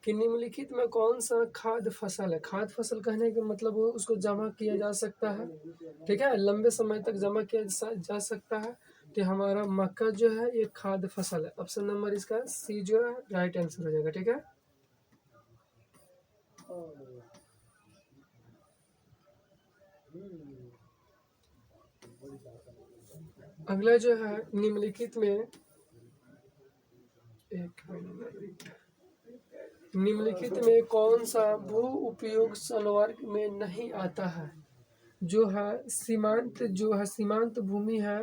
कि निम्नलिखित में कौन सा खाद्य फसल है। खाद्य फसल कहने का मतलब वो उसको जमा किया जा सकता है, ठीक है, लंबे समय तक जमा किया जा सकता है। तो हमारा मक्का जो है ये खाद्य फसल है। ऑप्शन नंबर इसका सी जो है राइट आंसर हो जाएगा, ठीक है। अगला जो है निम्नलिखित में निम्नलिखित में कौन सा भू उपयोग संवर्ग में नहीं आता है। जो है सीमांत भूमि है,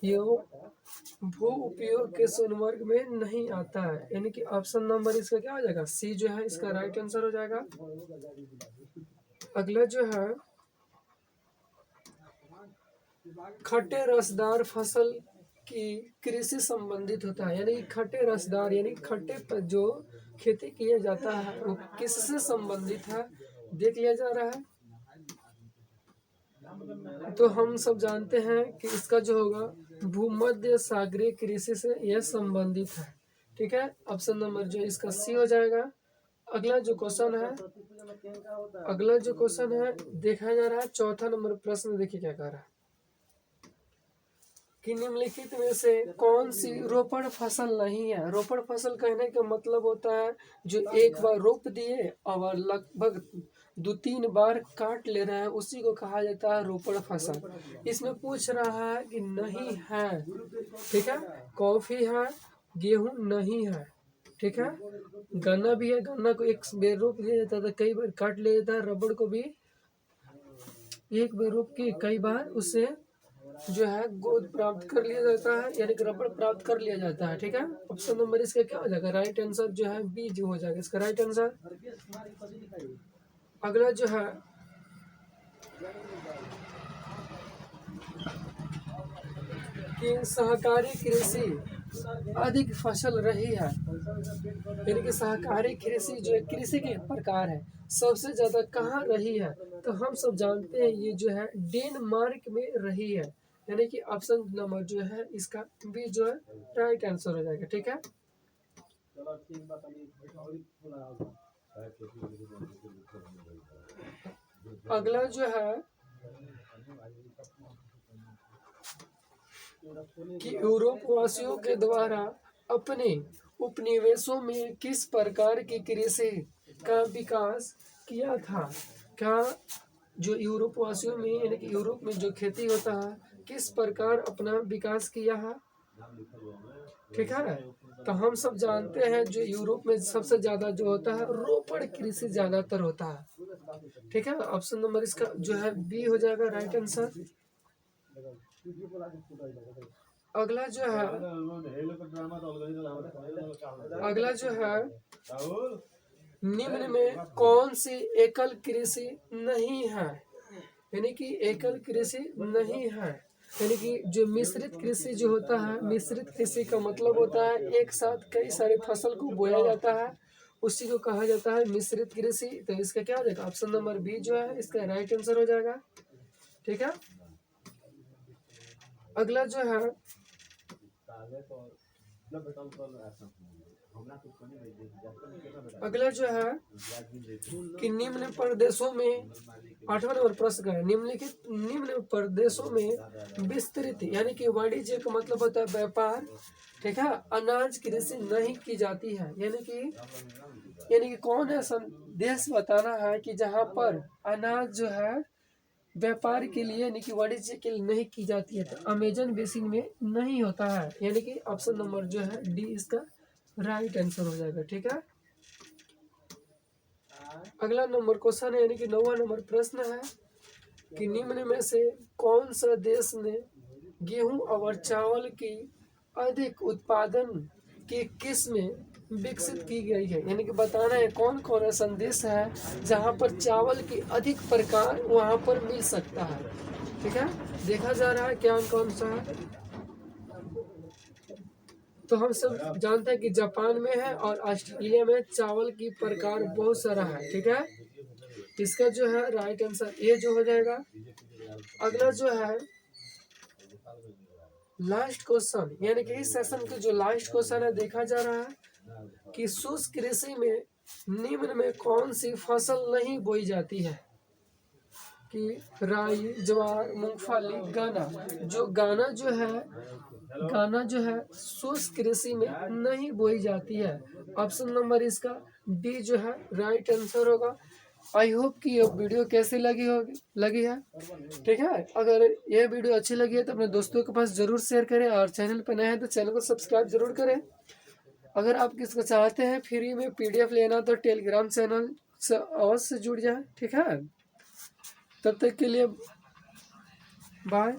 ये भू उपयोग के संवर्ग में नहीं आता है, यानी कि ऑप्शन नंबर इसका क्या हो जाएगा, सी जो है इसका राइट आंसर हो जाएगा। अगला जो है खट्टे रसदार फसल की कृषि संबंधित होता है, यानी खट्टे रसदार यानी खट्टे पर जो खेती किया जाता है वो किससे संबंधित है, देख लिया जा रहा है। तो हम सब जानते हैं कि इसका जो होगा भूमध्य सागरीय कृषि से यह संबंधित है, ठीक है। ऑप्शन नंबर जो इसका सी हो जाएगा। अगला जो क्वेश्चन है देखा जा रहा है, चौथा नंबर प्रश्न देखिए क्या कह रहा है कि निम्नलिखित में से कौन सी रोपण फसल नहीं है। रोपण फसल कहने का मतलब होता है जो एक बार रोप दिए और लगभग 2-3 बार काट ले रहे हैं, उसी को कहा जाता है रोपण फसल। इसमें पूछ रहा है कि नहीं है, ठीक है, कॉफी है, गेहूं नहीं है, ठीक है, गन्ना भी है, गन्ना को एक बार रोप दिया जाता है, कई बार काट लिया जाता है, रबड़ को भी एक बार रोप के कई बार उससे जो है गोद प्राप्त कर लिया जाता है, यानी कि रबड़ प्राप्त कर लिया जाता है, ठीक है। ऑप्शन नंबर इसका क्या हो जाएगा, राइट आंसर जो है बी जो हो जाएगा इसका राइट आंसर। अगला जो है कि सहकारी कृषि अधिक फसल रही है, यानी कि सहकारी कृषि जो है कृषि के प्रकार है, सबसे ज्यादा कहाँ रही है। तो हम सब जानते हैं ये जो है डेनमार्क में रही है, यानी कि ऑप्शन नंबर जो है इसका बी जो है राइट आंसर हो जाएगा, ठीक है। अगला जो है कि यूरोप वासियों के द्वारा अपने उपनिवेशों में किस प्रकार की कृषि का विकास किया था। क्या जो यूरोप वासियों में यानी कि यूरोप में जो खेती होता है किस प्रकार अपना विकास किया है, ठीक है। तो हम सब जानते हैं जो यूरोप में सबसे ज्यादा जो होता है रोपण कृषि ज्यादातर होता है, ठीक है। ऑप्शन नंबर इसका जो है बी हो जाएगा राइट आंसर। अगला जो है निम्न में कौन सी एकल कृषि नहीं है, यानी कि एकल कृषि नहीं है, यानी कि जो मिश्रित कृषि जो होता है, मिश्रित कृषि का मतलब होता है एक साथ कई सारे फसल को बोया जाता है, उसी को कहा जाता है मिश्रित कृषि। तो इसका क्या हो जाएगा, ऑप्शन नंबर बी जो है इसका राइट आंसर हो जाएगा, ठीक है। अगला जो है कि निम्न प्रदेशों में 8वां नंबर प्रश्न का है, निम्न प्रदेशों में विस्तृत यानी कि वाणिज्य का मतलब होता है व्यापार, ठीक है, अनाज कृषि नहीं की जाती है, यानी कि कौन ऐसा देश बताना है कि जहाँ पर अनाज जो है व्यापार के लिए यानी कि वाणिज्य के लिए नहीं की जाती है। तो अमेजन बेसिन में नहीं होता है, यानी कि ऑप्शन नंबर जो है डी इसका राइट आंसर हो जाएगा, ठीक है। अगला नंबर क्वेश्चन है यानी कि 9वां नंबर प्रश्न है कि निम्न में से कौन सा देश ने गेहूं और चावल की अधिक उत्पादन की किस्में विकसित की गई है, यानी कि बताना है कौन कौन ऐसा देश है जहां पर चावल की अधिक प्रकार वहां पर मिल सकता है, ठीक है। देखा जा रहा है क्या कौन सा है। तो हम सब जानते हैं कि जापान में है और ऑस्ट्रेलिया में चावल की प्रकार बहुत सारा है, ठीक है। इसका जो है राइट आंसर ए जो हो जाएगा। अगला जो है लास्ट क्वेश्चन यानी कि इस सेशन का जो लास्ट क्वेश्चन है देखा जा रहा है कि शुष्क कृषि में निम्न में कौन सी फसल नहीं बोई जाती है? कि राई, ज्वार, मूंगफली, गन्ना। जो गाना जो है शुष्क कृषि में नहीं बोई जाती है। ऑप्शन नंबर इसका डी जो है राइट आंसर होगा। आई होप कि ये वीडियो कैसी लगी है। ठीक है, अगर ये वीडियो अच्छी लगी है तो अपने दोस्तों के पास जरूर शेयर करें, और चैनल पर नए हैं तो चैनल को सब्सक्राइब जरूर करें। अगर आप किसको चाहते हैं फ्री में PDF लेना तो टेलीग्राम चैनल से अवश्य से जुड़ जाए। ठीक है, तब तक के लिए बाय।